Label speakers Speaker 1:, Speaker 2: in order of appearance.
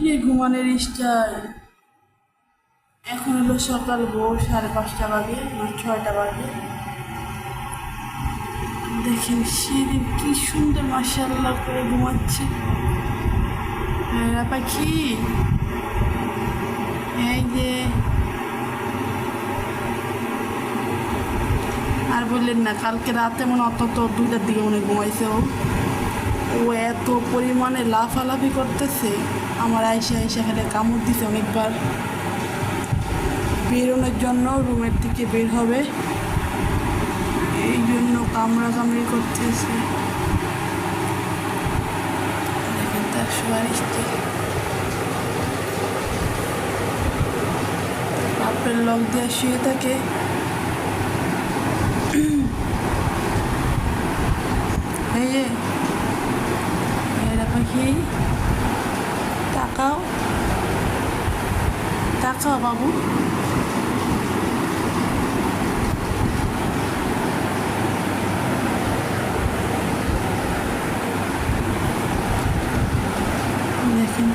Speaker 1: রে ঘুমানোর স্টাইল। এখন হলো সকাল ভোর 5:30 বাজে না 6টা বাজে। দেখেন সেদিন কি সুন্দর মাশাআল্লাহ করে ঘুমাচ্ছে। হ্যাঁ পাখি, এই যে আর বললেন না, কালকে রাতে মনে অত 2টার দিকে মনে ঘুমাইছে ও। ও এত পরিমাণে লাফালাফি করতেছে, আমার আয়সা আয়সা খেলে কামড় দিছে অনেকবার। বেরোনোর জন্য রুমের দিকে বের হবে, এই জন্য কামড়াকামড়ি করতেছে। দেখেন তার শোয়ার স্টাইল। বাপের লক দিয়ে শুয়ে থাকে। এই যে এরা পাখি, তাকাও তাকাও বাবু। দেখেন